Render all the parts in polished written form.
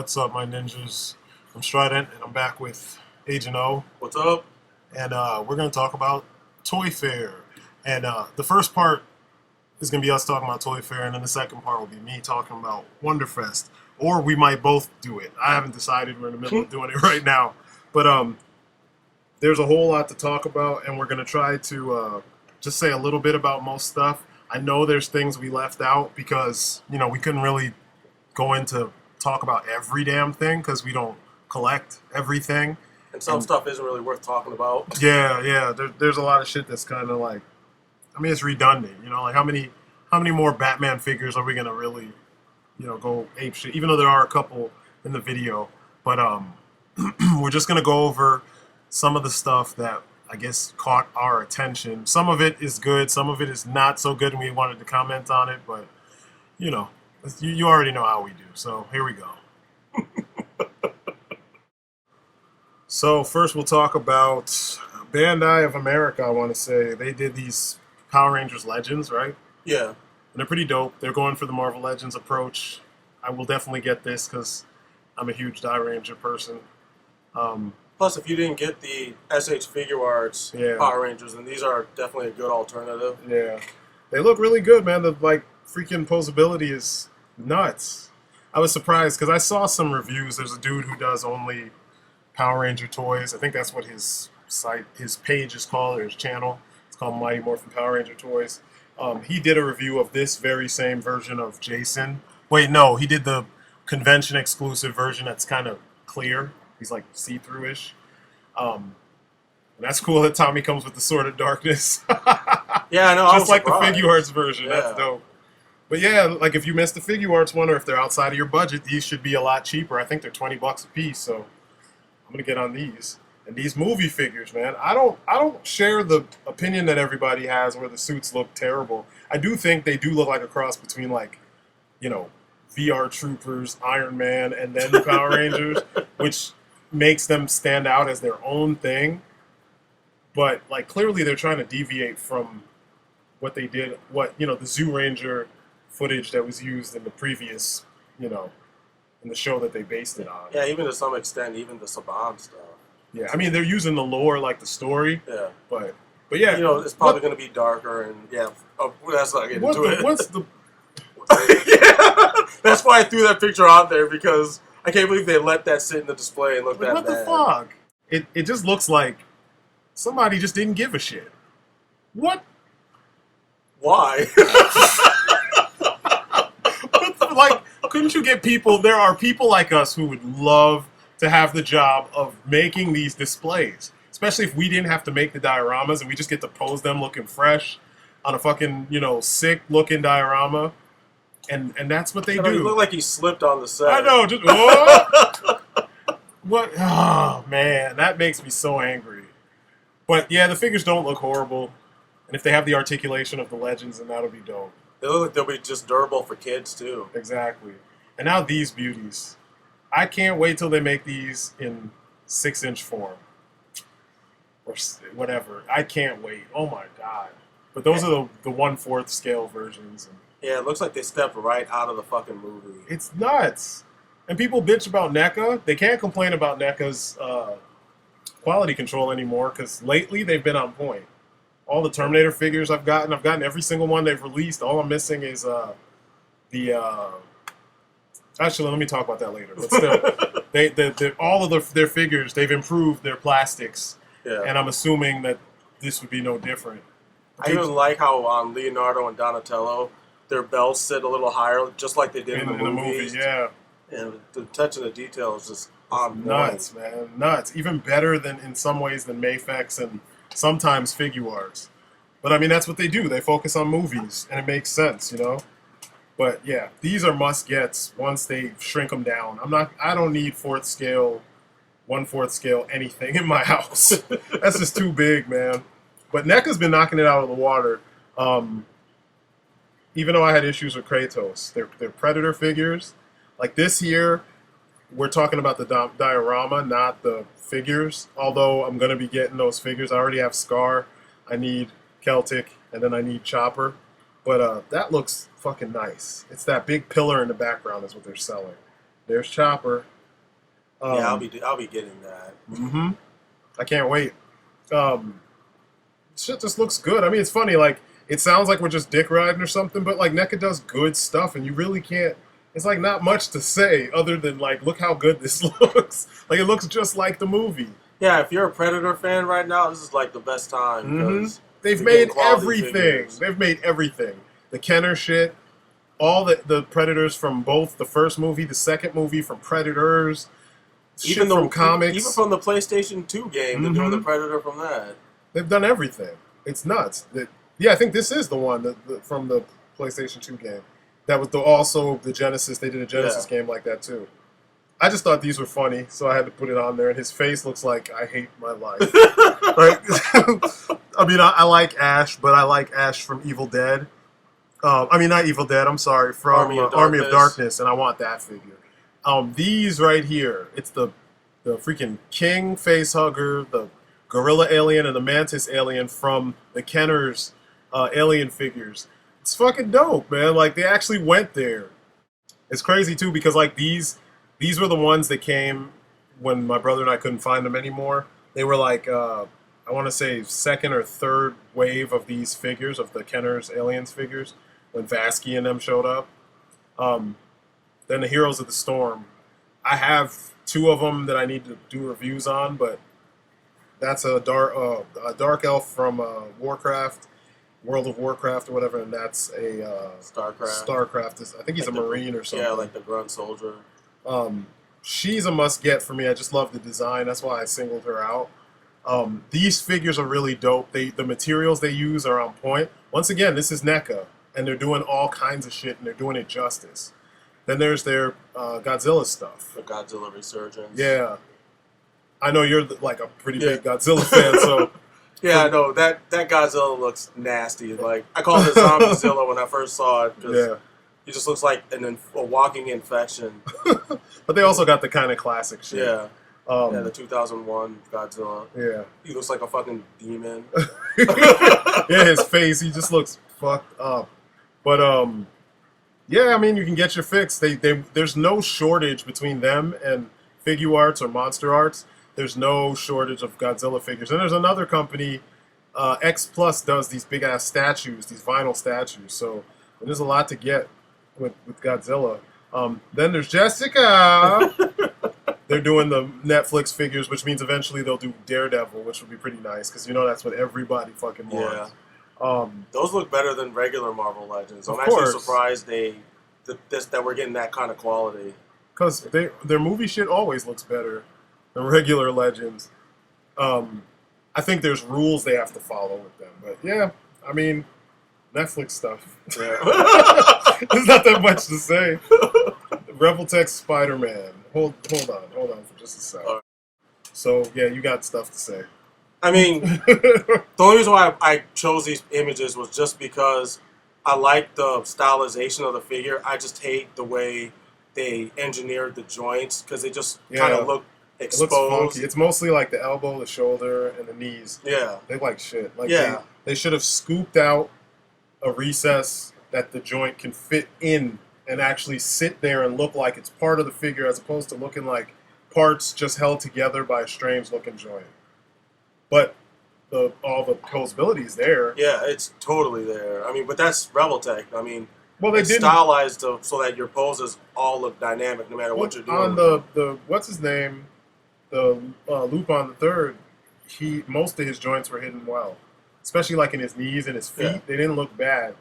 What's up, my ninjas? I'm Strident, and I'm back with Agent O. What's up? And we're going to talk about Toyfair. And the first part is going to be us talking about Toyfair, and then the second part will be me talking about Wonderfest. Or we might both do it. I haven't decided. We're in the middle of doing it right now. But there's a whole lot to talk about, and we're going to try to just say a little bit about most stuff. I know there's things we left out because, you know, we couldn't really go into talk about every damn thing because we don't collect everything. And some stuff isn't really worth talking about. Yeah. There's a lot of shit that's kind of like, I mean, it's redundant. You know, like how many more Batman figures are we gonna really, you know, go ape shit? Even though there are a couple in the video, but we're just gonna go over some of the stuff that I guess caught our attention. Some of it is good, some of it is not so good, and we wanted to comment on it. But you know, you already know how we do. So here we go. So first we'll talk about Bandai of America, I want to say. They did these Power Rangers Legends, right? Yeah. And they're pretty dope. They're going for the Marvel Legends approach. I will definitely get this because I'm a huge Die Ranger person. Plus, if you didn't get the SH Figuarts Power Rangers, then these are definitely a good alternative. Yeah. They look really good, man. The freaking posability is nuts. I was surprised because I saw some reviews. There's a dude who does only Power Ranger toys. I think that's what his page is called, or his channel. It's called Mighty Morphin Power Ranger Toys. He did a review of this very same version of Jason. Wait, no, he did the convention exclusive version that's kind of clear. He's like see-through-ish. And that's cool that Tommy comes with the Sword of Darkness. Yeah, I know. Just like the Figuarts version. Yeah. That's dope. But yeah, like if you missed the Figuarts one, or if they're outside of your budget, these should be a lot cheaper. I think they're $20 a piece, so I'm gonna get on these. And these movie figures, man, I don't share the opinion that everybody has where the suits look terrible. I do think they do look like a cross between, like, you know, VR Troopers, Iron Man, and then the Power Rangers, which makes them stand out as their own thing. But like clearly they're trying to deviate from what they did, the Zoo Ranger footage that was used in the previous, in the show that they based it on. Yeah, even to some extent, even the Saban stuff. Yeah, I mean, they're using the lore, like the story. Yeah. But yeah. It's probably going to be darker, and that's not getting into it. What's the... Yeah, that's why I threw that picture out there, because I can't believe they let that sit in the display and look that what bad. The fuck? It just looks like somebody just didn't give a shit. What? Why? Like, couldn't you get people? There are people like us who would love to have the job of making these displays, especially if we didn't have to make the dioramas and we just get to pose them looking fresh on a fucking, sick looking diorama, and that's what they do. It looked like he slipped on the set. I know. Just what? What? Oh man, that makes me so angry. But yeah, the figures don't look horrible, and if they have the articulation of the legends, then that'll be dope. They look like they'll be just durable for kids, too. Exactly. And now these beauties. I can't wait till they make these in 6-inch form. Or whatever. I can't wait. Oh my god. But those are the 1/4 scale versions. Yeah, it looks like they stepped right out of the fucking movie. It's nuts. And people bitch about Neca. They can't complain about Neca's quality control anymore, because lately they've been on point. All the Terminator figures I've gotten every single one they've released. All I'm missing is actually, let me talk about that later. But still, all of their figures, they've improved their plastics. Yeah. And I'm assuming that this would be no different. I even like how on Leonardo and Donatello, their belts sit a little higher, just like they did in the movies. Yeah. And the touch of the detail is just on nuts, man. Nuts. Even better than, in some ways, than Mafex and sometimes Figuarts. But I mean, that's what they do. They focus on movies, and it makes sense, But yeah, these are must-gets once they shrink them down. I don't need 4th scale, 1/4 scale anything in my house. That's just too big, man. But NECA's been knocking it out of the water. Even though I had issues with Kratos, they're Predator figures. Like this here, we're talking about the diorama, not the figures. Although I'm going to be getting those figures. I already have Scar. I need Celtic, and then I need Chopper. But that looks fucking nice. It's that big pillar in the background is what they're selling. There's Chopper. Yeah, I'll be getting that. Mm-hmm. I can't wait. Shit just looks good. I mean, it's funny. Like, it sounds like we're just dick riding or something, but like NECA does good stuff, and you really can't. It's like not much to say other than like, look how good this looks. Like, it looks just like the movie. Yeah, if you're a Predator fan right now, this is like the best time. Mm-hmm. They've made everything. Figures. They've made everything. The Kenner shit, all the Predators from both the first movie, the second movie, from Predators, even shit from comics. Even from the PlayStation 2 game, they're doing the Predator from that. They've done everything. It's nuts. Yeah, I think this is the one from the PlayStation 2 game. That was also the Genesis. They did a Genesis game like that too. I just thought these were funny, so I had to put it on there. And his face looks like I hate my life. I mean, I like Ash, but I like Ash from Evil Dead. I mean, not Evil Dead. I'm sorry, from Army of Darkness, and I want that figure. These right here, it's the freaking King face hugger, the Gorilla alien, and the Mantis alien from the Kenner's alien figures. It's fucking dope, man. Like, they actually went there. It's crazy too because like these were the ones that came when my brother and I couldn't find them anymore. They were like, I want to say second or third wave of these figures, of the Kenner's Aliens figures, when Vasky and them showed up. Then the Heroes of the Storm. I have 2 of them that I need to do reviews on, but that's a dark elf from Warcraft, World of Warcraft or whatever, and that's a Starcraft. I think he's like a Marine or something. Yeah, like the Grunt Soldier. She's a must-get for me. I just love the design. That's why I singled her out. These figures are really dope. The materials they use are on point. Once again, this is NECA, and they're doing all kinds of shit, and they're doing it justice. Then there's their Godzilla stuff. The Godzilla Resurgence. Yeah. I know you're like a pretty big Godzilla fan, so... Yeah, I know. That Godzilla looks nasty. Like, I called it Zombie-Zilla when I first saw it, because he just looks like a walking infection. But they also got the kind of classic shit. Yeah. The 2001 Godzilla. Yeah. He looks like a fucking demon. Yeah, his face, he just looks fucked up. But, yeah, I mean, you can get your fix. There's no shortage between them and Figuarts or Monster Arts. There's no shortage of Godzilla figures. And there's another company, X Plus, does these big-ass statues, these vinyl statues. So there's a lot to get with Godzilla. Then there's Jessica. They're doing the Netflix figures, which means eventually they'll do Daredevil, which would be pretty nice, because you know that's what everybody fucking wants. Yeah. Those look better than regular Marvel Legends. I'm actually surprised that we're getting that kind of quality. Because their movie shit always looks better than regular Legends. I think there's rules they have to follow with them. But yeah, I mean, Netflix stuff. Yeah. There's not that much to say. Revoltech Spider-Man. Hold on for just a second. So, yeah, you got stuff to say. I mean, the only reason why I chose these images was just because I like the stylization of the figure. I just hate the way they engineered the joints, because they just kind of look exposed. It looks funky. It's mostly like the elbow, the shoulder, and the knees. Yeah. They like shit. Like they should have scooped out a recess that the joint can fit in and actually sit there and look like it's part of the figure, as opposed to looking like parts just held together by a strange-looking joint. But all the posability is there. Yeah, it's totally there. I mean, but that's Revoltech. I mean, well, they did stylized so that your poses all look dynamic no matter what you're doing. On the what's his name, the Lupin the Third, most of his joints were hidden well, especially like in his knees and his feet. Yeah. They didn't look bad.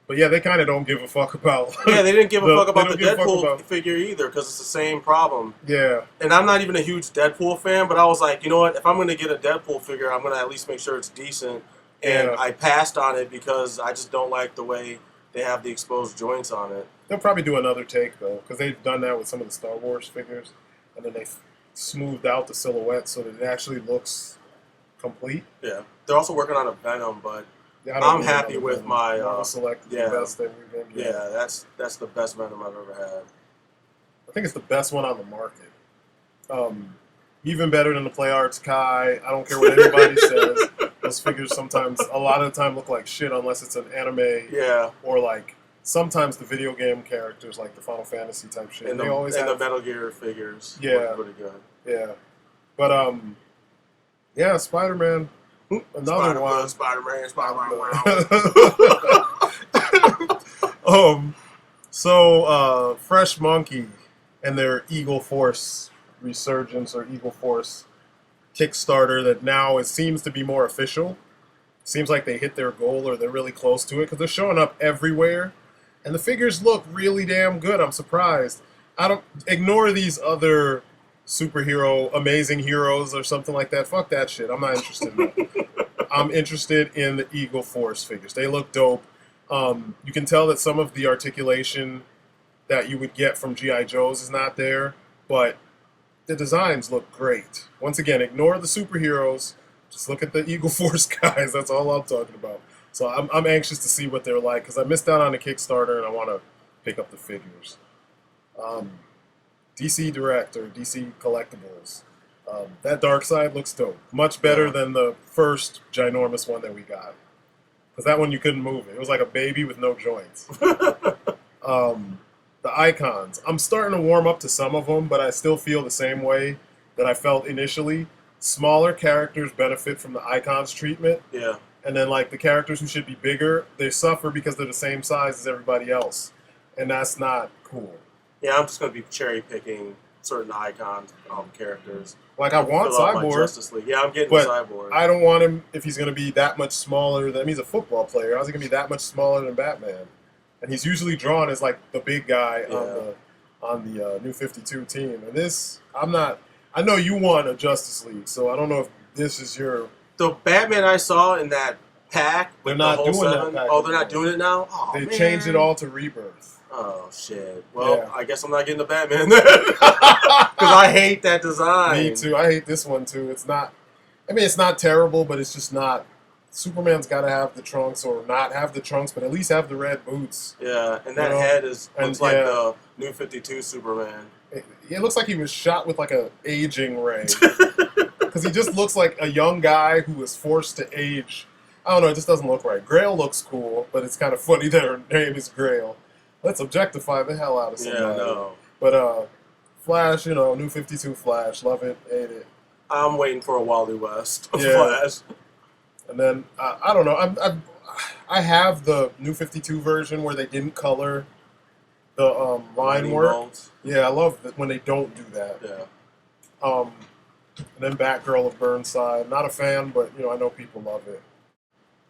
But yeah, they kind of don't give a fuck about... Yeah, they didn't give a fuck about the Deadpool figure either, because it's the same problem. Yeah. And I'm not even a huge Deadpool fan, but I was like, you know what? If I'm going to get a Deadpool figure, I'm going to at least make sure it's decent. And I passed on it because I just don't like the way they have the exposed joints on it. They'll probably do another take, though, because they've done that with some of the Star Wars figures. And then they've smoothed out the silhouette so that it actually looks complete. Yeah. They're also working on a Venom, but... Yeah, I'm happy with my Select. The best thing we've been getting. Yeah, that's the best Venom I've ever had. I think it's the best one on the market. Even better than the Play Arts Kai. I don't care what anybody says. Those figures sometimes, a lot of the time, look like shit unless it's an anime or like sometimes the video game characters, like the Final Fantasy type shit, And they always have the Metal Gear figures. Yeah. Were pretty good. Yeah, but yeah, Spider-Man, another one. Spider-Man. So Fresh Monkey and their Eagle Force Resurgence or Eagle Force Kickstarter that now it seems to be more official. Seems like they hit their goal or they're really close to it because they're showing up everywhere, and the figures look really damn good. I'm surprised. I don't ignore these other superhero, amazing heroes or something like that. Fuck that shit. I'm not interested in that. I'm interested in the Eagle Force figures. They look dope. You can tell that some of the articulation that you would get from G.I. Joe's is not there, but the designs look great. Once again, ignore the superheroes. Just look at the Eagle Force guys. That's all I'm talking about. So I'm anxious to see what they're like because I missed out on the Kickstarter and I want to pick up the figures. DC Direct or DC Collectibles. That Dark Side looks dope. Much better than the first ginormous one that we got. Because that one you couldn't move it. It was like a baby with no joints. The icons. I'm starting to warm up to some of them, but I still feel the same way that I felt initially. Smaller characters benefit from the icons treatment. Yeah. And then like the characters who should be bigger, they suffer because they're the same size as everybody else. And that's not cool. Yeah, I'm just going to be cherry picking certain icons, characters. Like I want Cyborg. Yeah, I'm getting but Cyborg. I don't want him if he's going to be that much smaller. That means a football player. How's he going to be that much smaller than Batman? And he's usually drawn as like the big guy on the New 52 team. And this, I'm not. I know you want a Justice League, so I don't know if this is your. The Batman I saw in that pack. They're not the doing that. Pack they're not doing it now. Oh, they man. changed it all to Rebirth. Oh shit! Well, I guess I'm not getting the Batman then because I hate that design. Me too. I hate this one too. It's not. I mean, it's not terrible, but it's just not. Superman's got to have the trunks, or not have the trunks, but at least have the red boots. Yeah, and that head looks like the New 52 Superman. It looks like he was shot with like a aging ray, because he just looks like a young guy who was forced to age. I don't know. It just doesn't look right. Grail looks cool, but it's kind of funny that her name is Grail. Let's objectify the hell out of somebody. Yeah, no. But Flash, New 52 Flash, love it, hate it. I'm waiting for a Wally West Yeah. Flash. And then I don't know. I have the New 52 version where they didn't color the line work. Molds. Yeah, I love when they don't do that. Yeah. And then Batgirl of Burnside. Not a fan, but I know people love it.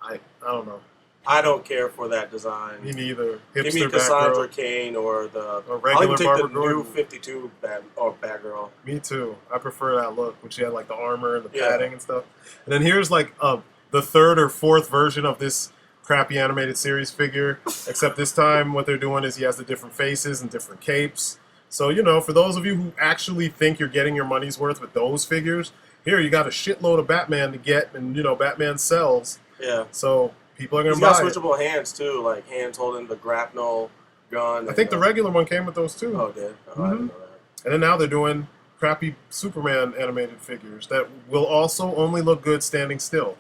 I don't know. I don't care for that design. Me neither. Hipster Give me Cassandra Batgirl. Cain or the regular I'll take Barbara the Gordon. New 52 Batgirl. Me too. I prefer that look when she had like the armor and the Yeah. padding and stuff. And then here's like the third or fourth version of this crappy animated series figure, except this time what they're doing is he has the different faces and different capes. So, for those of you who actually think you're getting your money's worth with those figures, here you got a shitload of Batman to get, and, Batman sells. Yeah. So people are going to He's buy got it. switchable hands, too, like hands holding the grapnel gun. I think the regular one came with those, too. Oh, it did? Oh, I didn't know that. And then now they're doing crappy Superman animated figures that will also only look good standing still.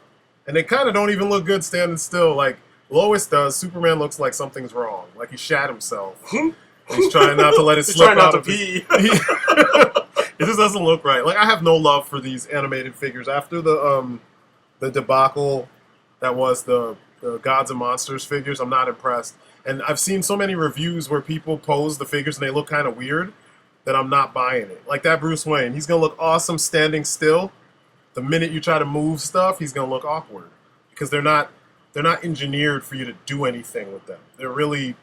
And they kind of don't even look good standing still. Like Lois does, Superman looks like something's wrong. Like he shat himself. He's trying not to let it slip out of pee. It just doesn't look right. Like I have no love for these animated figures. After the debacle that was the Gods and Monsters figures, I'm not impressed. And I've seen so many reviews where people pose the figures and they look kind of weird that I'm not buying it. Like that Bruce Wayne, he's gonna look awesome standing still. The minute you try to move stuff, he's gonna look awkward because they're not engineered for you to do anything with them. They're really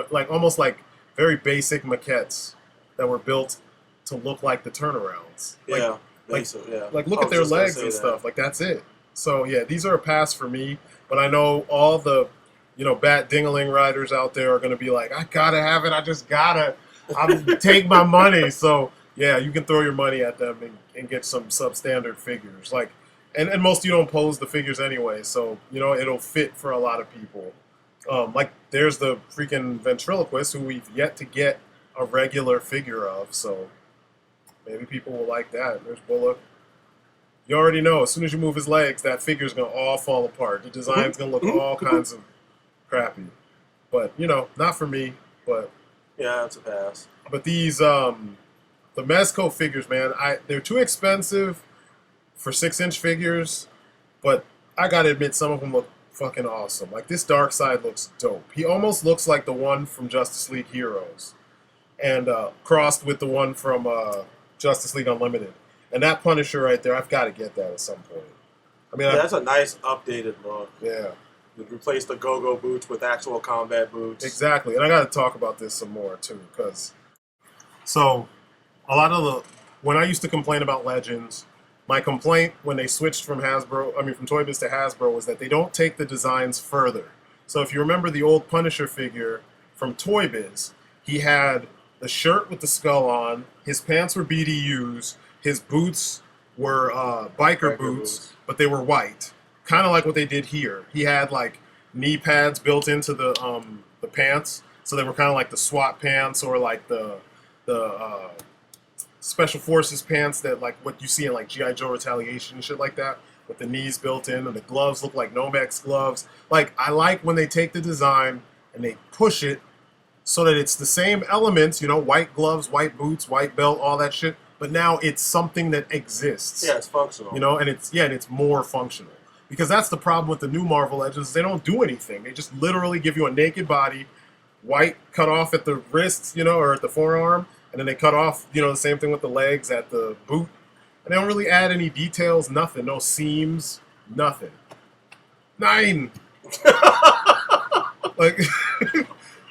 like almost like very basic maquettes that were built to look like the turnarounds. Yeah, like look at their legs and stuff. Like that's it. So yeah, these are a pass for me. But I know all the Bat Dingaling riders out there are gonna be like, I gotta have it. I just gotta. Take my money. So yeah, you can throw your money at them and get some substandard figures. Like, and most of you don't pose the figures anyway, so it'll fit for a lot of people. Like there's the freaking ventriloquist who we've yet to get a regular figure of, so maybe people will like that. There's Bullock. You already know, as soon as you move his legs, that figure's gonna all fall apart. The design's gonna look all kinds of crappy. But you know, not for me. But Yeah, it's a pass. but these the Mezco figures, man, they're too expensive for 6-inch figures. But I gotta admit, some of them look fucking awesome. Like this Darkseid looks dope. He almost looks like the one from Justice League Heroes, and crossed with the one from Justice League Unlimited. And that Punisher right there, I've got to get that at some point. I mean, Yeah, that's a nice updated look. yeah, You replace the go-go boots with actual combat boots. exactly. And I got to talk about this some more too, because so a lot of when I used to complain about Legends, my complaint when they switched from from Toy Biz to Hasbro, was that they don't take the designs further. So if you remember the old Punisher figure from Toy Biz, he had the shirt with the skull on, his pants were BDUs, his boots were biker boots, but they were white. Kind of like what they did here. He had like knee pads built into the pants, so they were kind of like the SWAT pants or like the Special Forces pants that like what you see in like G.I. Joe Retaliation and shit like that, with the knees built in, and the gloves look like Nomex gloves. Like, I like when they take the design and they push it so that it's the same elements, you know, white gloves, white boots, white belt, all that shit, but now it's something that exists. Yeah, it's functional. You know, and it's more functional. Because that's the problem with the new Marvel Legends. They don't do anything. They just literally give you a naked body, white cut off at the wrists, you know, or at the forearm, and then they cut off, you know, the same thing with the legs at the boot. And they don't really add any details, nothing. No seams, nothing. 9! Like,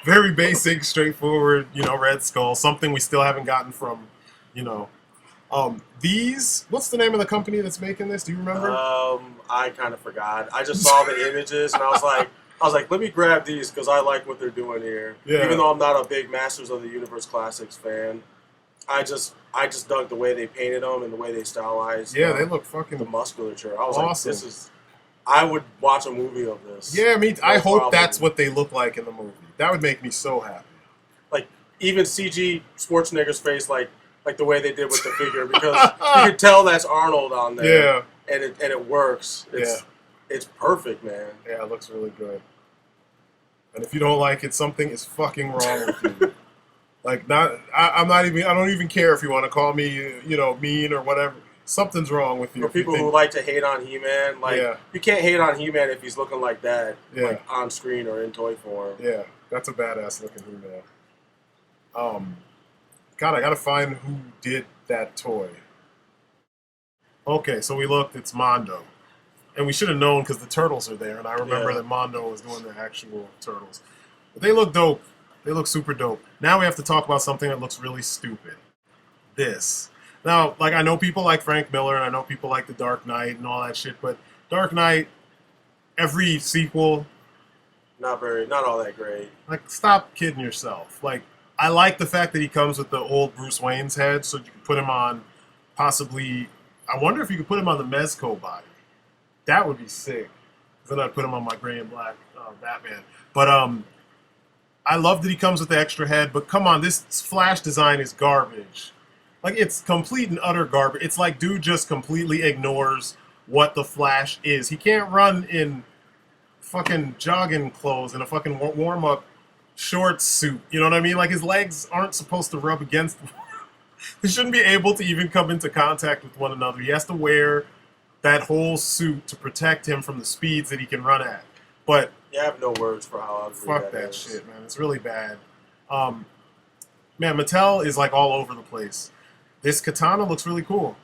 very basic, straightforward, you know, Red Skull. Something we still haven't gotten from, you know. What's the name of the company that's making this? Do you remember? I kind of forgot. I just saw the images and I was like, let me grab these because I like what they're doing here. Yeah. Even though I'm not a big Masters of the Universe Classics fan, I just dug the way they painted them and the way they stylized. Yeah, they look fucking the musculature. I was awesome. like, I would watch a movie of this. Yeah, I hope problem. that's what they look like in the movie. That would make me so happy. Like even CG Schwarzenegger's face, like the way they did with the figure, because you could tell that's Arnold on there. Yeah. And it works. It's perfect, man. Yeah, it looks really good. And if you don't like it, something is fucking wrong with you. Like, I don't even care if you want to call me, you know, mean or whatever. Something's wrong with you. For people who like to hate on He-Man, you can't hate on He-Man if he's looking like that, like on screen or in toy form. Yeah, that's a badass looking He-Man. God, I gotta find who did that toy. Okay, so we looked, it's Mondo. And we should have known because the turtles are there, and I remember that Mondo was doing the actual turtles. But they look dope. They look super dope. Now we have to talk about something that looks really stupid. This. Now, like, I know people like Frank Miller, and I know people like The Dark Knight and all that shit, but Dark Knight, every sequel... Not all that great. Like, stop kidding yourself. Like, I like the fact that he comes with the old Bruce Wayne's head, so you can put him on possibly... I wonder if you could put him on the Mezco body. That would be sick. Then I'd put him on my gray and black Batman. But I love that he comes with the extra head, but come on, this Flash design is garbage. Like, it's complete and utter garbage. It's like dude just completely ignores what the Flash is. He can't run in fucking jogging clothes and a fucking warm-up shorts suit. You know what I mean? Like, his legs aren't supposed to rub against... He shouldn't be able to even come into contact with one another. He has to wear that whole suit to protect him from the speeds that he can run at. But... I have no words for how ugly fuck that shit, man. It's really bad. Man, Mattel is, like, all over the place. This katana looks really cool.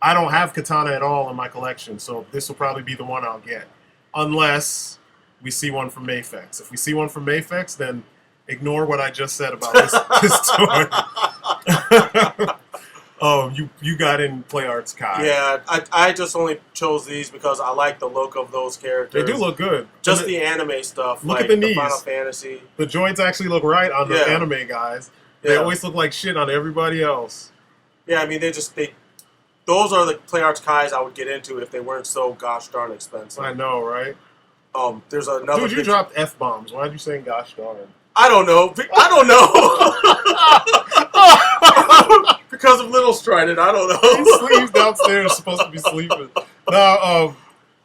I don't have katana at all in my collection, so this will probably be the one I'll get. Unless we see one from Mafex. If we see one from Mafex, then ignore what I just said about this toy. You got in Play Arts Kai. Yeah, I just only chose these because I like the look of those characters. They do look good. Just the anime stuff. Look like at the knees. Final Fantasy. The joints actually look right on the anime guys. They always look like shit on everybody else. Yeah, I mean, those are the Play Arts Kais I would get into if they weren't so gosh darn expensive. I know, right? There's another. Dude, you dropped F-bombs. Why'd you say gosh darn? I don't know. Because of Little Strident, I don't know. His sleeves downstairs supposed to be sleeping. No,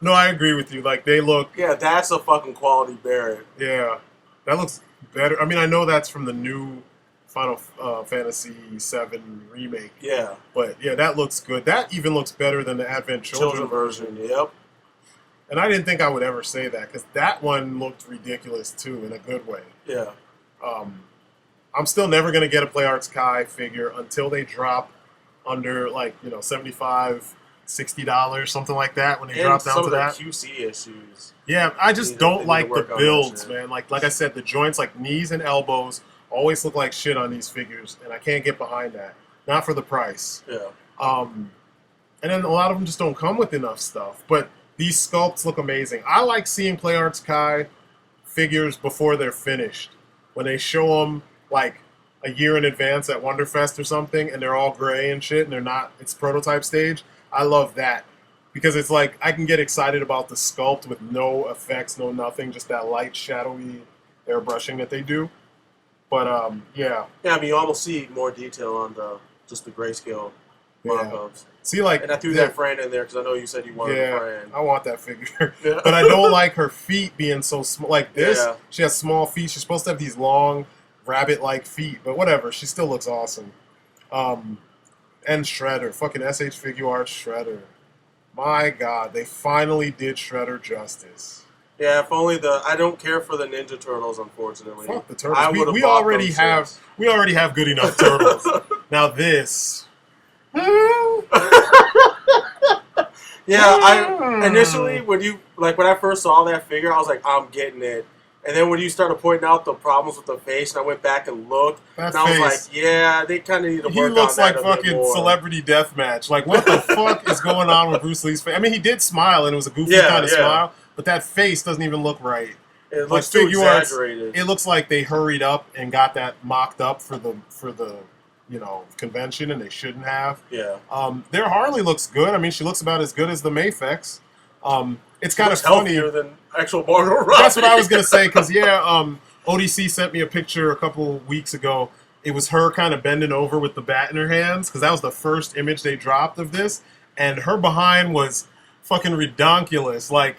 I agree with you. Like, they look... Yeah, that's a fucking quality Barrett. Yeah. That looks better. I mean, I know that's from the new Final Fantasy VII remake. Yeah. But yeah, that looks good. That even looks better than the Advent Children version. Yep. And I didn't think I would ever say that because that one looked ridiculous too in a good way. Yeah. I'm still never gonna get a PlayArts Kai figure until they drop under like $75, $60, something like that. When they drop down to that. QC issues. Yeah, I just don't like the builds, man. Like I said, the joints, like knees and elbows, always look like shit on these figures, and I can't get behind that. Not for the price. Yeah. And then a lot of them just don't come with enough stuff. But these sculpts look amazing. I like seeing PlayArts Kai figures before they're finished. When they show them like a year in advance at Wonderfest or something, and they're all gray and shit, and they're not. It's prototype stage. I love that. Because it's like, I can get excited about the sculpt with no effects, no nothing, just that light, shadowy airbrushing that they do. But, yeah. Yeah, I mean, you almost see more detail on just the grayscale mock-ups. See, like... And I threw that Fran in there because I know you said you wanted a Fran. I want that figure. Yeah. But I don't like her feet being so small. Like this, she has small feet. She's supposed to have these long, rabbit-like feet. But whatever, she still looks awesome. And Shredder. Fucking SH Figuarts Shredder. My God, they finally did Shredder justice. Yeah, if only I don't care for the Ninja Turtles, unfortunately. Fuck the turtles. We already have good enough turtles. Now this. Yeah, initially when I first saw that figure, I was like, I'm getting it. And then when you started pointing out the problems with the face, and I went back and looked, and I was like, yeah, they kind of need to work on that a bit more. He looks like fucking Celebrity Deathmatch. Like, what the fuck is going on with Bruce Lee's face? I mean, he did smile, and it was a goofy kind of smile, but that face doesn't even look right. It looks too exaggerated. It looks like they hurried up and got that mocked up for the convention, and they shouldn't have. Yeah. Their Harley looks good. I mean, she looks about as good as the Mafex. It's kind of funny. Healthier than actual Margot Robbie. That's what I was gonna say, because ODC sent me a picture a couple weeks ago. It was her kind of bending over with the bat in her hands, because that was the first image they dropped of this, and her behind was fucking redonkulous. Like,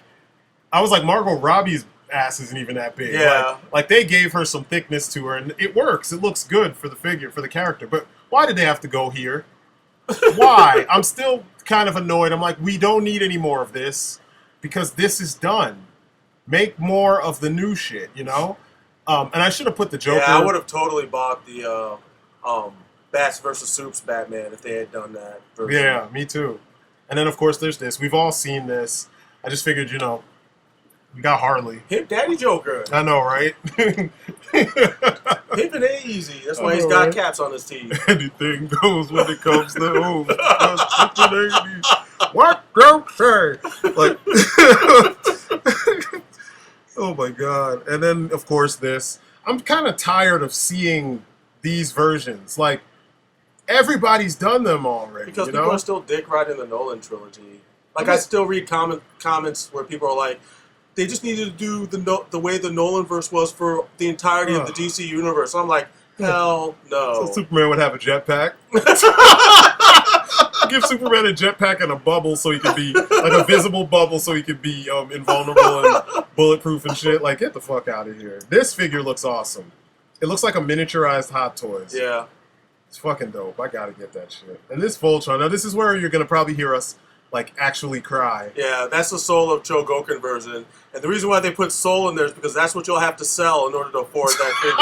I was like, Margot Robbie's ass isn't even that big. Yeah. Like they gave her some thickness to her, and it works. It looks good for the figure, for the character. But why did they have to go here? Why? I'm still kind of annoyed. I'm like, we don't need any more of this. Because this is done. Make more of the new shit, And I should have put the Joker. Yeah, I would have totally bought the Bats versus Soups Batman if they had done that version. Yeah, me too. And then, of course, there's this. We've all seen this. I just figured, we got Harley. Hip Daddy Joker. I know, right? Hip and easy. That's why he's got caps on his teeth. Anything goes when it comes to home. What don't say? Like, oh my God! And then, of course, this. I'm kind of tired of seeing these versions. Like, everybody's done them already. Because people are still dick riding the Nolan trilogy. Like, I still read comments where people are like, they just needed to do the way the Nolan verse was for the entirety of the DC universe. I'm like, hell no. So Superman would have a jetpack. Give Superman a jetpack and a bubble so he could be, like a visible bubble so he could be invulnerable and bulletproof and shit. Like, get the fuck out of here. This figure looks awesome. It looks like a miniaturized Hot Toys. Yeah. It's fucking dope. I gotta get that shit. And this Voltron, now this is where you're gonna probably hear us, like, actually cry. Yeah, that's the Soul of Chogokin version. And the reason why they put Soul in there is because that's what you'll have to sell in order to afford that figure.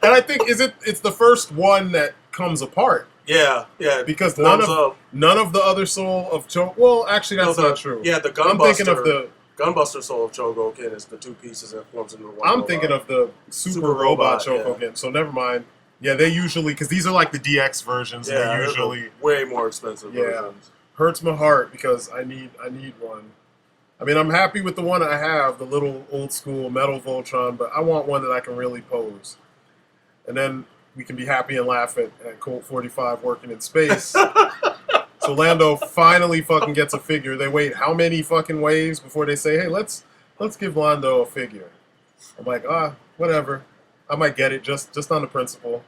And I think it's the first one that comes apart. Yeah. Because none of the other Soul of Chogokin... Well, actually, that's not true. Yeah, the Gunbuster... I'm thinking of the... Gunbuster Soul of Chogokin is the two pieces that forms into one. I'm thinking of the Super Robot Chogokin, so never mind. Yeah, they usually... Because these are like the DX versions. Yeah, they usually... way more expensive versions. Hurts my heart because I need one. I mean, I'm happy with the one I have, the little old school metal Voltron, but I want one that I can really pose. And then we can be happy and laugh at Colt 45 working in space. So Lando finally fucking gets a figure. They wait how many fucking waves before they say, hey, let's give Lando a figure. I'm like, whatever. I might get it just on the principle.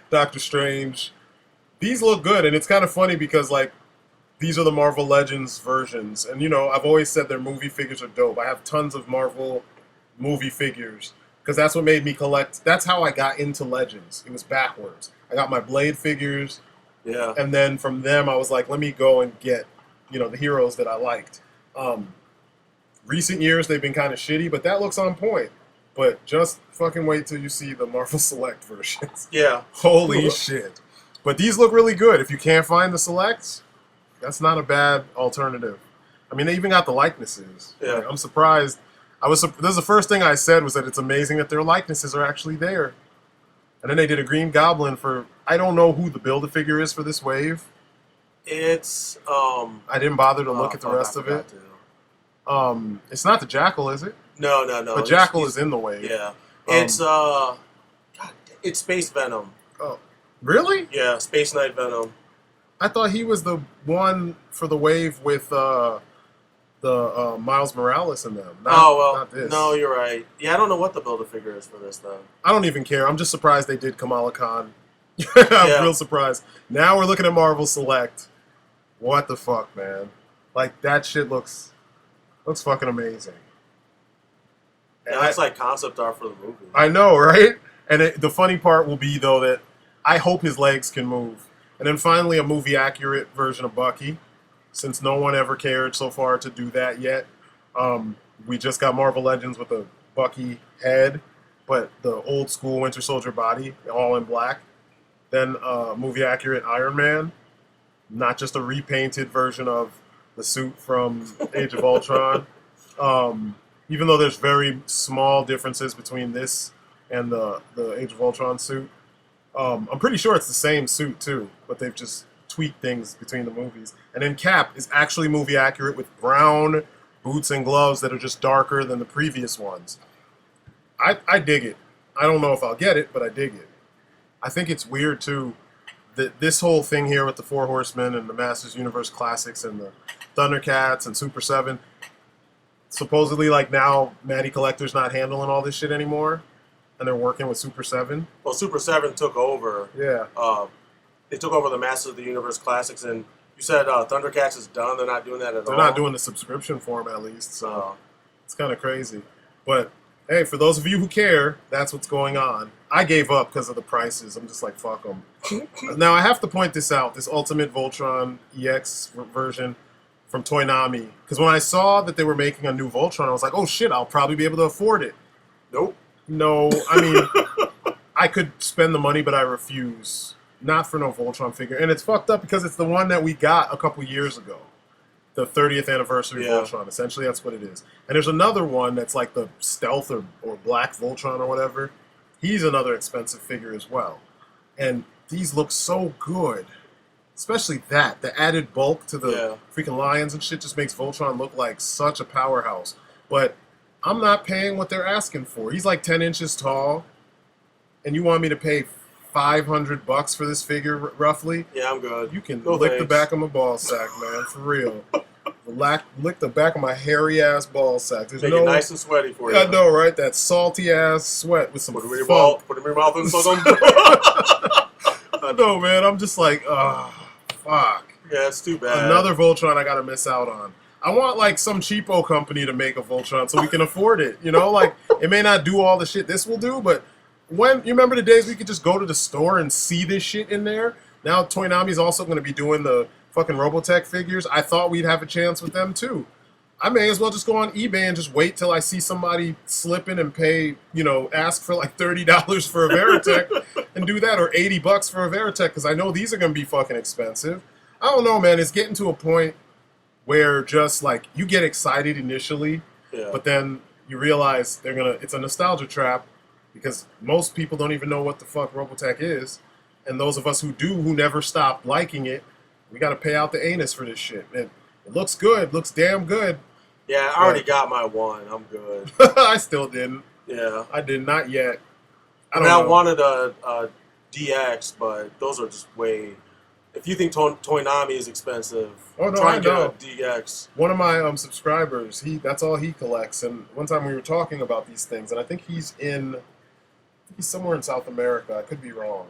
Doctor Strange. These look good, and it's kind of funny because, like, these are the Marvel Legends versions. And, you know, I've always said their movie figures are dope. I have tons of Marvel movie figures because that's what made me collect. That's how I got into Legends. It was backwards. I got my Blade figures. Yeah. And then from them, I was like, let me go and get, you know, the heroes that I liked. Recent years, they've been kind of shitty, but that looks on point. But just fucking wait till you see the Marvel Select versions. Yeah. Holy shit. But these look really good. If you can't find the Selects, that's not a bad alternative. I mean, they even got the likenesses. Yeah. Like, I'm surprised. This is the first thing I said was that it's amazing that their likenesses are actually there. And then they did a Green Goblin for, I don't know who the Build-A-Figure is for this wave. It's, I didn't bother to look at the rest of it. It's not the Jackal, is it? No. The Jackal is in the wave. Yeah. It's, God, it's Space Venom. Oh, really? Yeah, Space Knight Venom. I thought he was the one for the wave with the Miles Morales in them. Not this. No, you're right. Yeah, I don't know what the Build-A-Figure is for this, though. I don't even care. I'm just surprised they did Kamala Khan. I'm real surprised. Now we're looking at Marvel Select. What the fuck, man? Like, that shit looks fucking amazing. Yeah, that's like concept art for the movie. I know, right? And the funny part will be, though, that I hope his legs can move. And then finally a movie-accurate version of Bucky, since no one ever cared so far to do that yet. We just got Marvel Legends with a Bucky head, but the old-school Winter Soldier body, all in black. Then movie-accurate Iron Man, not just a repainted version of the suit from Age of Ultron. Even though there's very small differences between this and the Age of Ultron suit. I'm pretty sure it's the same suit, too, but they've just tweaked things between the movies. And then Cap is actually movie accurate with brown boots and gloves that are just darker than the previous ones. I dig it. I don't know if I'll get it, but I dig it. I think it's weird, too, that this whole thing here with the Four Horsemen and the Masters Universe Classics and the Thundercats and Super 7, supposedly, like, now Matty Collector's not handling all this shit anymore, and they're working with Super 7. Well, Super 7 took over. Yeah. They took over the Masters of the Universe Classics, and you said Thundercats is done. They're not doing that at all. They're not doing the subscription form, at least, so it's kind of crazy. But, hey, for those of you who care, that's what's going on. I gave up because of the prices. I'm just like, fuck them. Now, I have to point this out, this Ultimate Voltron EX version from Toynami. Because when I saw that they were making a new Voltron, I was like, oh, shit, I'll probably be able to afford it. Nope. No, I mean, I could spend the money, but I refuse. Not for no Voltron figure. And it's fucked up because it's the one that we got a couple years ago. The 30th anniversary Voltron. Essentially, that's what it is. And there's another one that's like the Stealth or Black Voltron or whatever. He's another expensive figure as well. And these look so good. Especially that. The added bulk to the freaking lions and shit just makes Voltron look like such a powerhouse. But I'm not paying what they're asking for. He's like 10 inches tall. And you want me to pay $500 for this figure, roughly? Yeah, I'm good. You can lick the back of my ball sack, man, for real. Lick the back of my hairy-ass ball sack. There's Make it nice and sweaty for you. I know, right? That salty-ass sweat with some Put it in funk. your mouth and suck them. I know, man. I'm just like, fuck. Yeah, it's too bad. Another Voltron I gotta miss out on. I want, like, some cheapo company to make a Voltron so we can afford it, you know? Like, it may not do all the shit this will do, but when you remember the days we could just go to the store and see this shit in there? Now Toynami's also going to be doing the fucking Robotech figures. I thought we'd have a chance with them too. I may as well just go on eBay and just wait till I see somebody slipping and pay, you know, ask for like $30 for a Veritech and do that, or $80 for a Veritech, because I know these are going to be fucking expensive. I don't know, man. It's getting to a point where just like you get excited initially, but then you realize it's a nostalgia trap. Because most people don't even know what the fuck Robotech is. And those of us who do, who never stopped liking it, we got to pay out the anus for this shit. And it looks good. Looks damn good. Yeah, I already got my one. I'm good. I still didn't. Yeah. I did not yet. I wanted a DX, but those are just way... If you think Toynami is expensive, try and get a DX. One of my subscribers, that's all he collects. And one time we were talking about these things, and I think he's somewhere in South America. I could be wrong.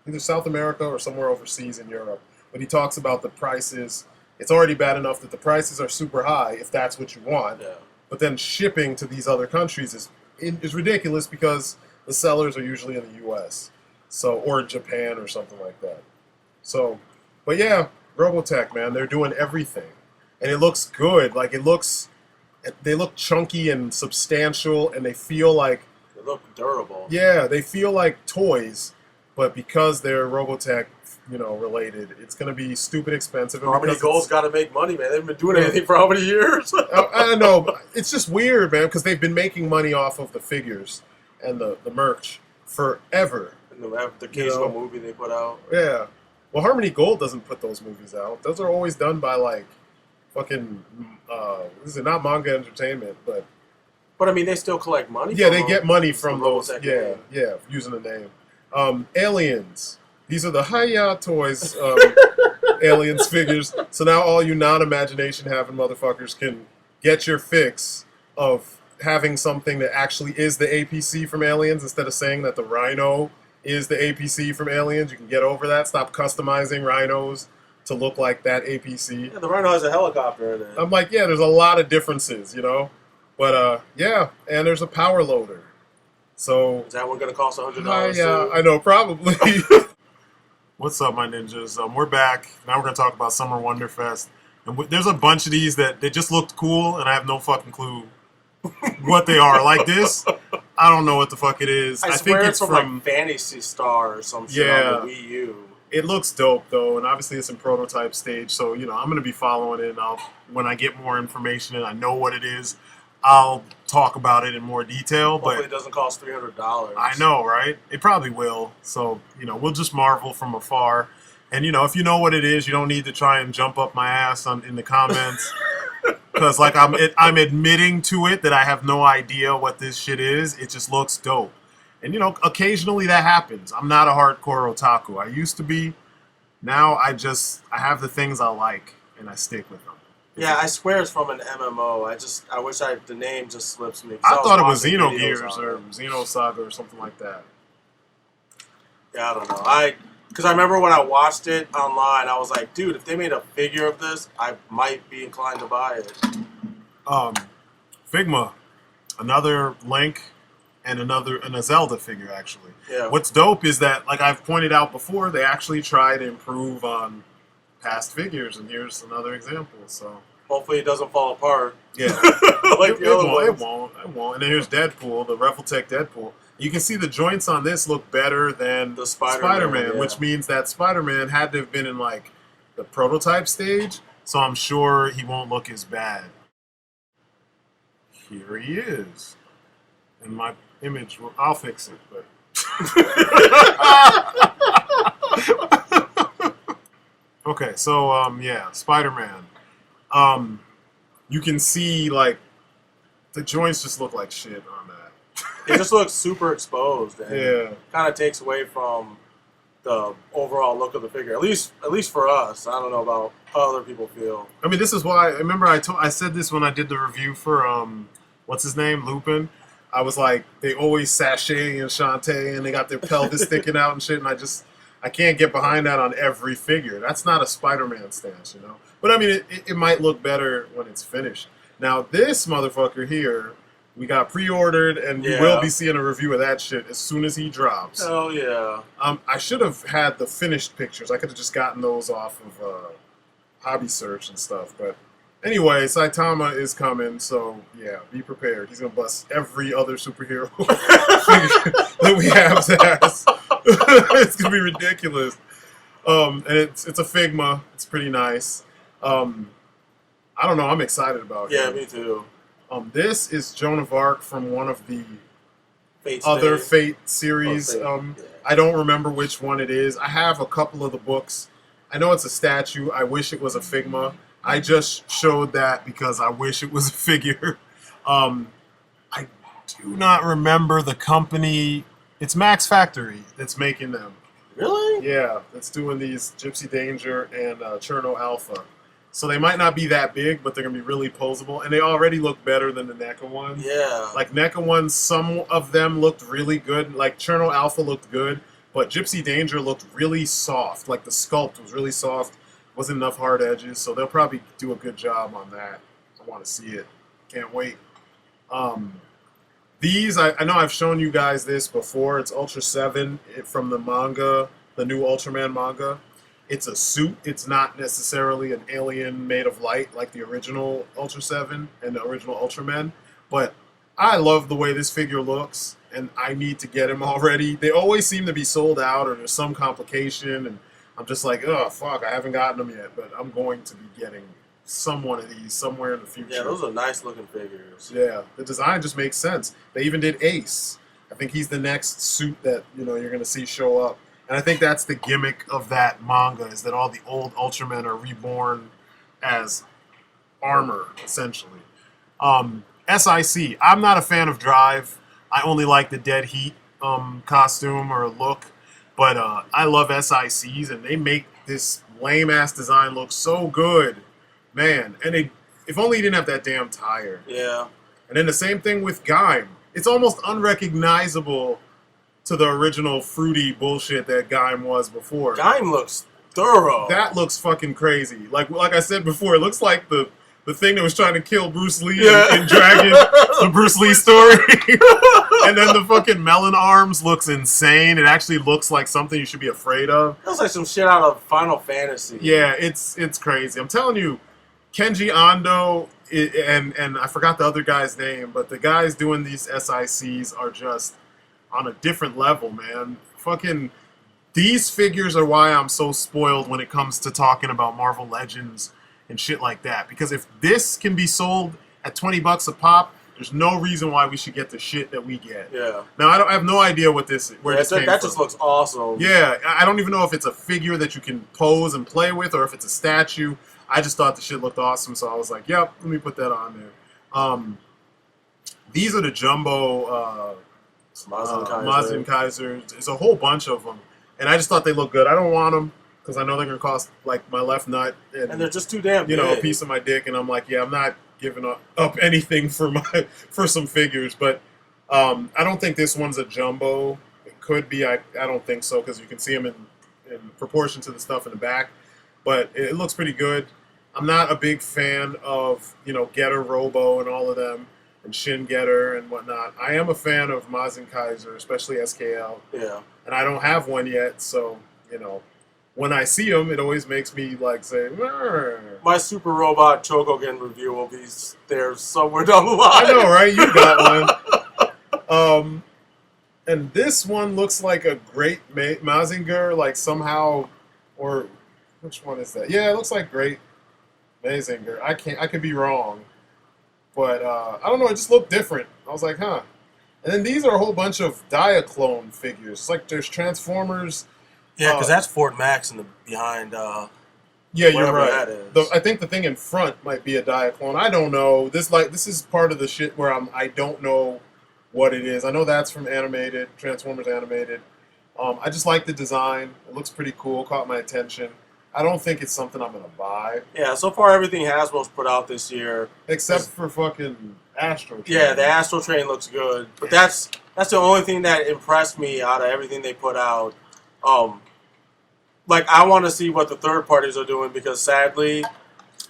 Either South America or somewhere overseas in Europe. But he talks about the prices it's already bad enough that the prices are super high if that's what you want. Yeah. But then shipping to these other countries is ridiculous because the sellers are usually in the U.S. Or Japan or something like that. So, but yeah, Revoltech, man, they're doing everything, and it looks good. Like they look chunky and substantial, and they feel like they look durable. Yeah, they feel like toys, but because they're Revoltech, related, it's gonna be stupid expensive. Harmony Gold's got to make money, man. They've been doing anything for how many years? I don't know. It's just weird, man, because they've been making money off of the figures and the merch forever. And the occasional movie they put out. Yeah. Well, Harmony Gold doesn't put those movies out. Those are always done by like fucking this is not Manga Entertainment, but I mean they still collect money. Yeah, they get money from those. Revoltech Yeah, using the name. Aliens. These are the Hiya toys, Aliens figures. So now all you non-imagination having motherfuckers can get your fix of having something that actually is the APC from Aliens instead of saying that the Rhino is the APC from Aliens. You can get over that. Stop customizing rhinos to look like that APC. Yeah, the Rhino has a helicopter in it. I'm like, yeah, there's a lot of differences, But, yeah, and there's a power loader. So... Is that one going to cost $100 Yeah, I know, probably. What's up, my ninjas? We're back. Now we're going to talk about Summer Wonderfest. And there's a bunch of these that they just looked cool, and I have no fucking clue what they are. Like this, I don't know what the fuck it is. I think it's from like Fantasy Star or some shit on the Wii U. It looks dope, though, and obviously it's in prototype stage, so, I'm going to be following it, and when I get more information and I know what it is, I'll talk about it in more detail. Hopefully but it doesn't cost $300. I know, right? It probably will. So, we'll just marvel from afar. And, if you know what it is, you don't need to try and jump up my ass in the comments. Because, like, I'm admitting to it that I have no idea what this shit is. It just looks dope. And, occasionally that happens. I'm not a hardcore otaku. I used to be. Now I have the things I like, and I stick with them. Yeah, I swear it's from an MMO. I wish the name just slips me. I thought it was Xenogears or Xenosaga or something like that. Yeah, I don't know. Because I remember when I watched it online, I was like, dude, if they made a figure of this, I might be inclined to buy it. Figma, another Link, and a Zelda figure, actually. Yeah. What's dope is that, like I've pointed out before, they actually try to improve on past figures, and here's another example, so... Hopefully it doesn't fall apart. Yeah. Like the other ones. It won't. And then here's Deadpool, the Revoltech Deadpool. You can see the joints on this look better than the Spider-Man, yeah. Which means that Spider-Man had to have been in, like, the prototype stage, so I'm sure he won't look as bad. Here he is. And my image, I'll fix it, but... Okay, so, yeah, Spider-Man. You can see, like, the joints just look like shit on that. It just looks super exposed. And yeah. Kind of takes away from the overall look of the figure. At least for us. I don't know about how other people feel. I mean, this is why, remember I said this when I did the review for, what's his name, Lupin? I was like, they always sashay and Shantae, and they got their pelvis sticking out and shit, and I can't get behind that on every figure. That's not a Spider-Man stance, But I mean, it might look better when it's finished. Now, this motherfucker here, we got pre-ordered, and we will be seeing a review of that shit as soon as he drops. Hell yeah. I should have had the finished pictures. I could have just gotten those off of Hobby Search and stuff. But anyway, Saitama is coming, so yeah, be prepared. He's going to bust every other superhero figure that we have ass. It's going to be ridiculous. And it's a Figma. It's pretty nice. I don't know. I'm excited about it. Yeah, me too. This is Joan of Arc from one of the Fate series. Yeah. I don't remember which one it is. I have a couple of the books. I know it's a statue. I wish it was a Figma. I just showed that because I wish it was a figure. I do not remember the company. It's Max Factory that's making them. Really? Yeah, that's doing these Gypsy Danger and Cherno Alpha. So they might not be that big, but they're going to be really posable. And they already look better than the Neca ones. Yeah. Like Neca ones, some of them looked really good. Like Cherno Alpha looked good, but Gypsy Danger looked really soft. Like the sculpt was really soft. Wasn't enough hard edges, so they'll probably do a good job on that. I want to see it. Can't wait. These, I know I've shown you guys this before. It's Ultra 7 from the manga, the new Ultraman manga. It's a suit. It's not necessarily an alien made of light like the original Ultra 7 and the original Ultraman. But I love the way this figure looks, and I need to get him already. They always seem to be sold out, or there's some complication, and I'm just like, oh, fuck, I haven't gotten them yet, but I'm going to be getting some one of these somewhere in the future. Yeah, those are nice looking figures. Yeah, the design just makes sense. They even did Ace. I think he's the next suit that, you know, you're going to see show up. And I think that's the gimmick of that manga, is that all the old Ultramen are reborn as armor, essentially. SIC. I'm not a fan of Drive. I only like the Dead Heat costume or look. But I love SICs, and they make this lame-ass design look so good. Man, and if only he didn't have that damn tire. Yeah. And then the same thing with Guyver. It's almost unrecognizable to the original fruity bullshit that Guyver was before. Guyver looks thorough. That looks fucking crazy. Like I said before, it looks like the thing that was trying to kill Bruce Lee in Dragon, the Bruce Lee story. And then the fucking melon arms looks insane. It actually looks like something you should be afraid of. It looks like some shit out of Final Fantasy. Yeah, it's crazy. I'm telling you, Kenji Ando and I forgot the other guy's name, but the guys doing these SICs are just on a different level, man. Fucking these figures are why I'm so spoiled when it comes to talking about Marvel Legends and shit like that. Because if this can be sold at $20 a pop, there's no reason why we should get the shit that we get. Yeah. Now I have no idea what this where this came that from. just looks awesome. Yeah, I don't even know if it's a figure that you can pose and play with, or if it's a statue. I just thought the shit looked awesome, so I was like, "Yep, let me put that on there." These are the jumbo Mazin Kaisers. There's a whole bunch of them, and I just thought they looked good. I don't want them because I know they're gonna cost like my left nut, and they're just too damn big. You know, a piece of my dick, and I'm like, yeah, I'm not giving up anything for some figures, but I don't think this one's a jumbo. It could be. I don't think so, because you can see them in proportion to the stuff in the back, but it looks pretty good. I'm not a big fan of, you know, Getter Robo and all of them, and Shin Getter and whatnot. I am a fan of Mazin Kaiser, especially SKL. Yeah. And I don't have one yet, so, you know, when I see them, it always makes me, like, say, "Murr." My Super Robot Chogokin review will be there somewhere down the line. I know, right? You got one. And this one looks like a Great Mazinger, like, somehow, or, which one is that? Yeah, it looks like Great Mazinger. I could be wrong. But, I don't know, it just looked different. I was like, huh. And then these are a whole bunch of Diaclone figures. It's like there's Transformers. Yeah, because that's Fort Max behind. Yeah, you're right. That is. I think the thing in front might be a Diaclone. I don't know. This is part of the shit where I don't know what it is. I know that's from Animated, Transformers Animated. I just like the design. It looks pretty cool. Caught my attention. I don't think it's something I'm gonna buy. Yeah, so far everything Hasbro's put out this year, except for fucking Astro Train. Yeah, the Astro Train looks good, but that's the only thing that impressed me out of everything they put out. Like, I want to see what the third parties are doing, because sadly,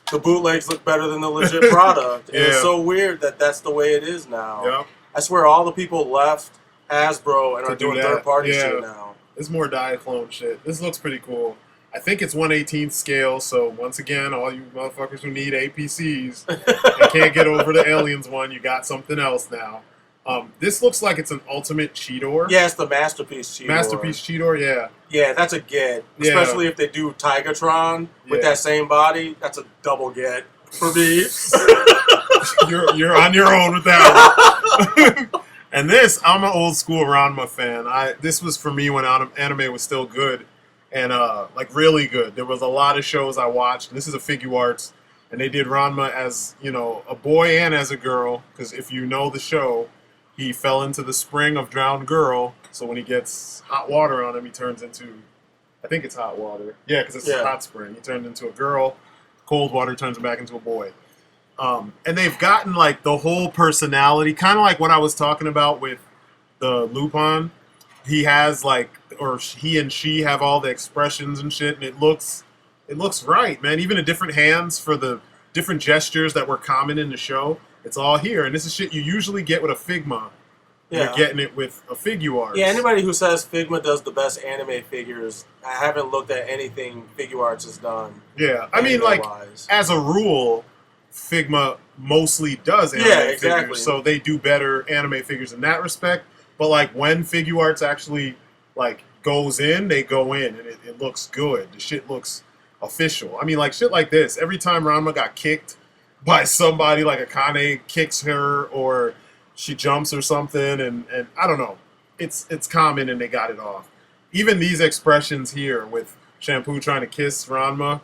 the bootlegs look better than the legit product. And it's so weird that that's the way it is now. Yeah. I swear all the people left Hasbro and are doing third party shit now. It's more Diaclone shit. This looks pretty cool. I think it's 1/18 scale, so once again, all you motherfuckers who need APCs and can't get over the Aliens one, you got something else now. This looks like it's an ultimate Cheetor. Yeah, it's the Masterpiece Cheetor. Masterpiece Cheetor, yeah. Yeah, that's a get. Especially if they do Tigatron with that same body. That's a double get for me. You're on your own with that one. And this, I'm an old school Ranma fan. This was for me when anime was still good. And, like, really good. There was a lot of shows I watched. This is a Figuarts, and they did Ranma as, you know, a boy and as a girl. Because if you know the show, he fell into the spring of drowned girl. So when he gets hot water on him, he turns into, I think it's hot water. Yeah, because it's a hot spring. He turned into a girl. Cold water turns him back into a boy. And they've gotten, like, the whole personality, kind of like what I was talking about with the Lupin. He has, like, or he and she have all the expressions and shit, and it looks it looks right, man. Even the different hands for the different gestures that were common in the show, it's all here. And this is shit you usually get with a Figma. Yeah. You're getting it with a Figuarts. Yeah, anybody who says Figma does the best anime figures, I haven't looked at anything Figuarts has done. Yeah, I mean, like, as a rule, Figma mostly does anime figures, so they do better anime figures in that respect. But, like, when Figuarts actually, like, goes in, they go in, and it looks good. The shit looks official. I mean, like, shit like this. Every time Ranma got kicked by somebody, like Akane kicks her, or she jumps or something, and I don't know. It's common, and they got it off. Even these expressions here with Shampoo trying to kiss Ranma,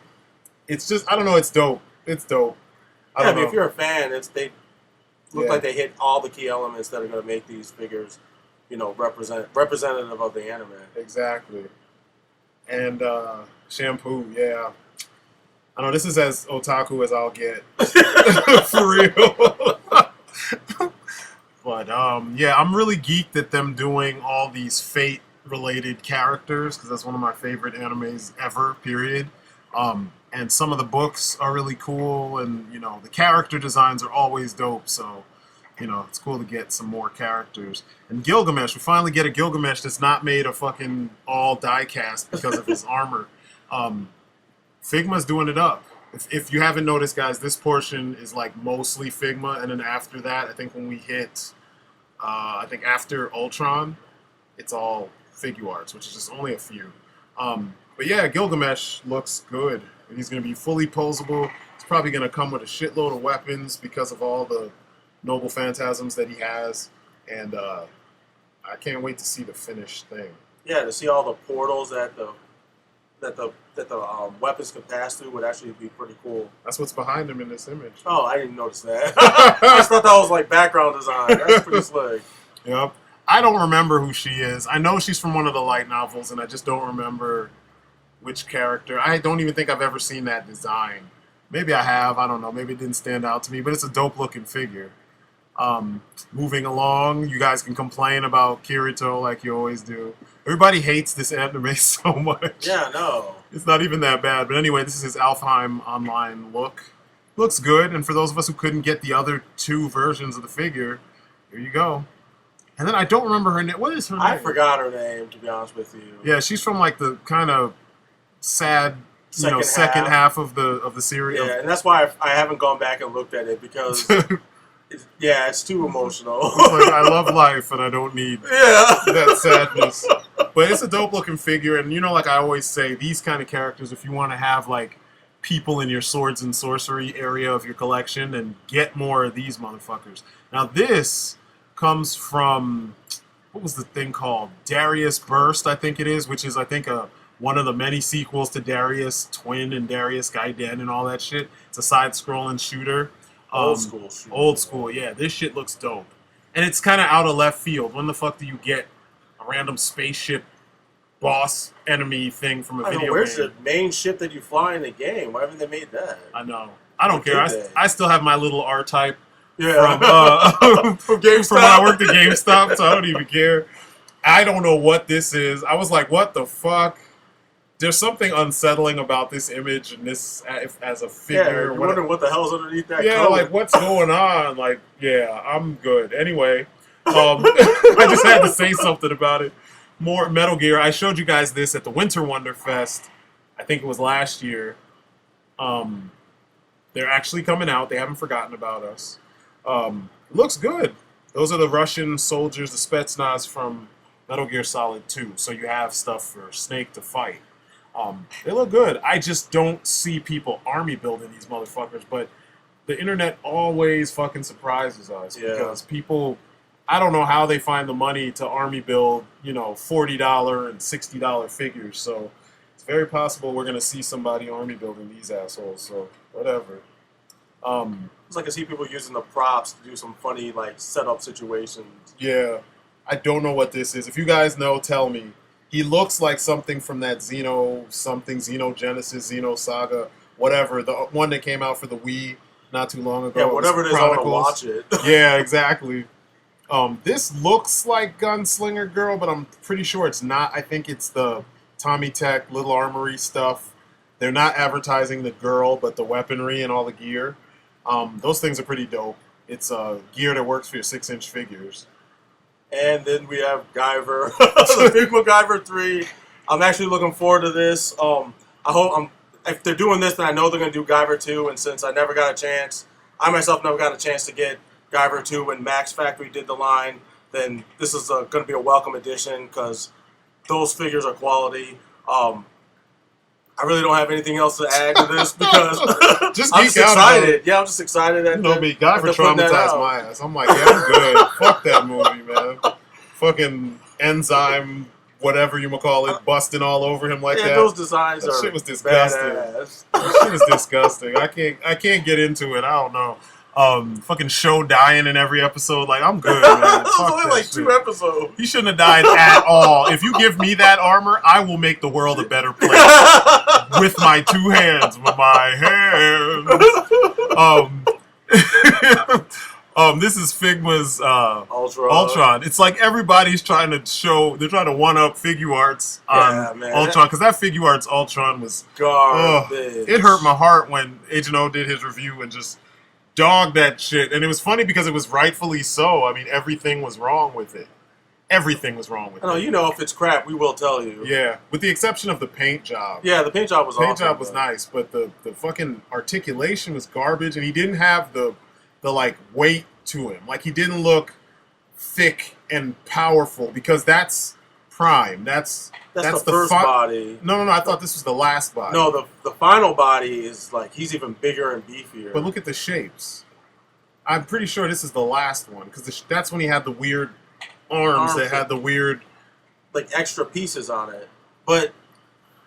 it's just, I don't know, it's dope. It's dope. I mean, if you're a fan, they look like they hit all the key elements that are going to make these figures, you know, representative of the anime. Exactly. And Shampoo, yeah. I know this is as otaku as I'll get. For real. But, yeah, I'm really geeked at them doing all these Fate-related characters, because that's one of my favorite animes ever, period. And some of the books are really cool, and, you know, the character designs are always dope, so, you know, it's cool to get some more characters. And Gilgamesh, we finally get a Gilgamesh that's not made of fucking all die-cast because of his armor. Figma's doing it up. If you haven't noticed, guys, this portion is, like, mostly Figma, and then after that, I think when we hit, I think after Ultron, it's all Figuarts, which is just only a few. But yeah, Gilgamesh looks good. He's going to be fully posable. He's probably going to come with a shitload of weapons because of all the noble phantasms that he has. And I can't wait to see the finished thing. Yeah, to see all the portals that the weapons can pass through would actually be pretty cool. That's what's behind him in this image. Oh, I didn't notice that. I just thought that was like background design. That's pretty slick. Yep. I don't remember who she is. I know she's from one of the light novels, and I just don't remember which character. I don't even think I've ever seen that design. Maybe I have. I don't know. Maybe it didn't stand out to me, but it's a dope-looking figure. Moving along, you guys can complain about Kirito like you always do. Everybody hates this anime so much. Yeah, no. It's not even that bad. But anyway, this is his Alfheim Online look. Looks good, and for those of us who couldn't get the other two versions of the figure, here you go. And then I don't remember her name. What is her name? I forgot her name, to be honest with you. Yeah, she's from like the kind of sad, second half of the series. Yeah, and that's why I haven't gone back and looked at it, because it's too emotional. It's like, I love life and I don't need that sadness. But it's a dope looking figure, and like I always say, these kind of characters, if you want to have like people in your swords and sorcery area of your collection, and get more of these motherfuckers. Now this comes from, what was the thing called? Darius Burst, I think it is, which is, I think, one of the many sequels to Darius Twin and Darius Gaiden and all that shit. It's a side-scrolling shooter. Old school shooter. Old school, yeah. This shit looks dope. And it's kind of out of left field. When the fuck do you get a random spaceship boss enemy thing from a video game? Where's the main ship that you fly in the game? Why haven't they made that? I know. I don't care. I still have my little R-Type. Yeah. From GameStop. From when I worked at GameStop, so I don't even care. I don't know what this is. I was like, what the fuck? There's something unsettling about this image and this as a figure. Yeah, you're wondering what the hell's underneath that color. Like, what's going on? Like, yeah, I'm good. Anyway, I just had to say something about it. More Metal Gear. I showed you guys this at the Winter Wonderfest. I think it was last year. They're actually coming out. They haven't forgotten about us. Looks good. Those are the Russian soldiers, the Spetsnaz from Metal Gear Solid 2. So you have stuff for Snake to fight. They look good. I just don't see people army building these motherfuckers. But the internet always fucking surprises us. Because people, I don't know how they find the money to army build, $40 and $60 figures. So it's very possible we're going to see somebody army building these assholes. So whatever. It's like I see people using the props to do some funny, like, setup situations. Yeah. I don't know what this is. If you guys know, tell me. He looks like something from that Xenogenesis, Xeno Saga, whatever. The one that came out for the Wii not too long ago. Yeah, whatever it is, I want to watch it. Yeah, exactly. This looks like Gunslinger Girl, but I'm pretty sure it's not. I think it's the Tommy Tech, Little Armory stuff. They're not advertising the girl, but the weaponry and all the gear. Those things are pretty dope. It's gear that works for your 6-inch figures. And then we have Guyver, the Figma Guyver 3. I'm actually looking forward to this. If they're doing this, then I know they're going to do Guyver 2. And since I never got a chance, I myself never got a chance to get Guyver 2 when Max Factory did the line, then this is going to be a welcome addition because those figures are quality. I really don't have anything else to add to this because just I'm just excited. Yeah, I'm just excited that Guyver traumatized my ass. I'm like, yeah, I'm good. Fuck that movie, man. Fucking enzyme, whatever you call it, busting all over him like that. Those designs that are shit was disgusting. Badass. That shit is disgusting. I can't get into it. I don't know. Fucking show dying in every episode. Like, I'm good, man. It was only like 2 episodes. He shouldn't have died at all. If you give me that armor, I will make the world a better place. With my 2 hands. With my hands. This is Figma's Ultron. It's like everybody's trying to they're trying to one-up Figuarts on Ultron. Because that Figuarts Ultron was garbage. It hurt my heart when Agent O did his review and just dog that shit. And it was funny because it was rightfully so. I mean, everything was wrong with it. Everything was wrong with it. You know, if it's crap, we will tell you. Yeah, with the exception of the paint job. Yeah, the paint job was awesome. The paint job was nice, but the fucking articulation was garbage, and he didn't have the like weight to him. Like, he didn't look thick and powerful because that's Prime. That's the first body. No. I thought this was the last body. No, the final body is like he's even bigger and beefier. But look at the shapes. I'm pretty sure this is the last one because that's when he had the weird arms that had the weird, like, extra pieces on it. But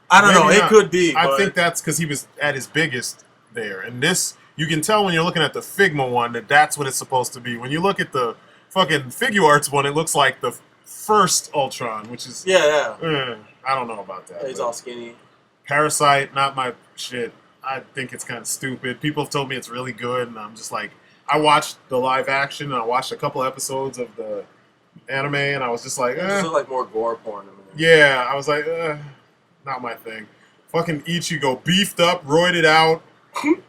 I don't know. It could be. I think that's because he was at his biggest there. And this, you can tell when you're looking at the Figma one that's what it's supposed to be. When you look at the fucking Figuarts one, it looks like the first Ultron, which is I don't know about that. He's all skinny. Parasite, not my shit. I think it's kind of stupid. People have told me it's really good, and I'm just like, I watched the live action, and I watched a couple episodes of the anime, and I was just like, It's like more gore porn. Yeah, I was like, not my thing. Fucking Ichigo, beefed up, roided out,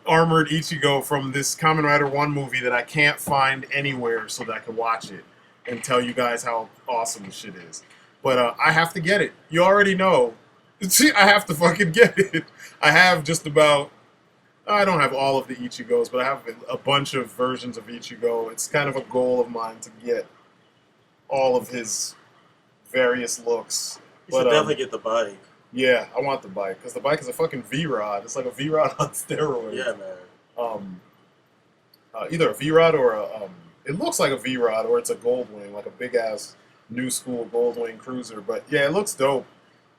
armored Ichigo from this Kamen Rider 1 movie that I can't find anywhere so that I can watch it and tell you guys how awesome this shit is. But I have to get it. You already know. I have to fucking get it. I have just about... I don't have all of the Ichigos, but I have a bunch of versions of Ichigo. It's kind of a goal of mine to get all of his various looks. You should definitely get the bike. Yeah, I want the bike, because the bike is a fucking V-Rod. It's like a V-Rod on steroids. Yeah, man. Either a V-Rod or a... it looks like a V-Rod, or it's a Goldwing, like a big-ass new school Goldwing cruiser. But yeah, it looks dope,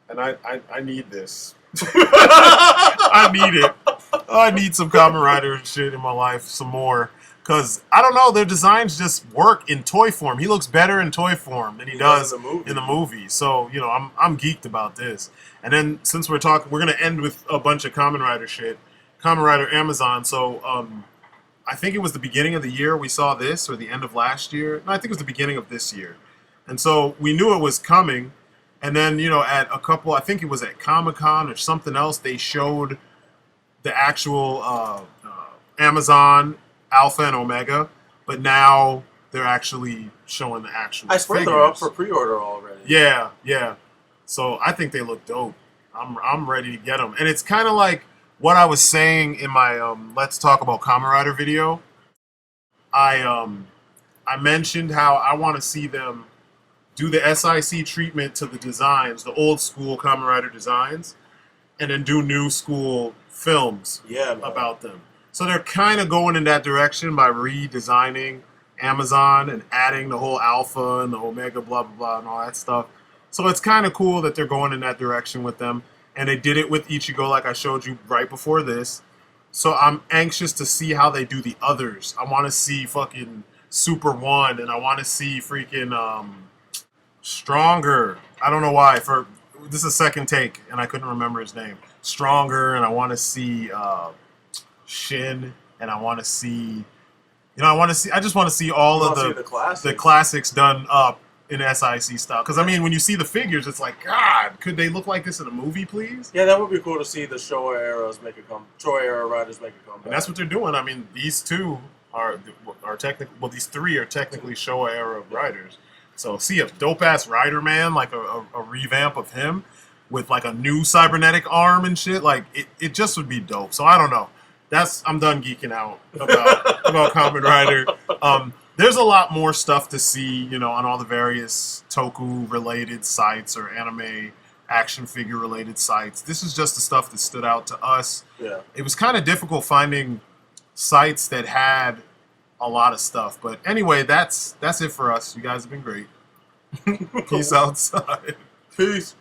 and I need this. I need it. I need some Kamen Rider shit in my life, some more. Because, I don't know, their designs just work in toy form. He looks better in toy form than he does in the movie. So, you know, I'm geeked about this. And then, since we're talking, we're going to end with a bunch of Kamen Rider shit. Kamen Rider Amazon. So, I think it was the beginning of the year we saw this, or the end of last year. No, I think it was the beginning of this year. And so, we knew it was coming. And then, you know, at a couple, I think it was at Comic-Con or something else, they showed the actual Amazon Alpha and Omega, but now they're actually showing the actual I swear figures. they're up for pre-order already. Yeah. So I think they look dope. I'm ready to get them. And it's kind of like what I was saying in my Let's Talk About Kamen Rider video. I mentioned how I want to see them do the SIC treatment to the designs, the old school Kamen Rider designs, and then do new school films about them. So they're kind of going in that direction by redesigning Amazon and adding the whole Alpha and the Omega blah, blah, blah, and all that stuff. So it's kind of cool that they're going in that direction with them. And they did it with Ichigo like I showed you right before this. So I'm anxious to see how they do the others. I want to see fucking Super 1, and I want to see freaking Stronger. I don't know why. This is a second take, and I couldn't remember his name. Stronger, and I want to see Shin, and I want to see, I just want to see all of the classics done up in SIC style. Because I mean, when you see the figures, it's like, God, could they look like this in a movie, please? Yeah, that would be cool to see the Showa eras make a come. Showa era riders make a comeback. And that's what they're doing. I mean, these two are technically, well, these three are technically Showa era riders. So see a dope ass rider man, like a revamp of him with like a new cybernetic arm and shit. Like it just would be dope. So I don't know. I'm done geeking out about Kamen Rider. There's a lot more stuff to see, you know, on all the various toku-related sites or anime action figure-related sites. This is just the stuff that stood out to us. Yeah. It was kind of difficult finding sites that had a lot of stuff. But anyway, that's it for us. You guys have been great. Peace outside. Peace.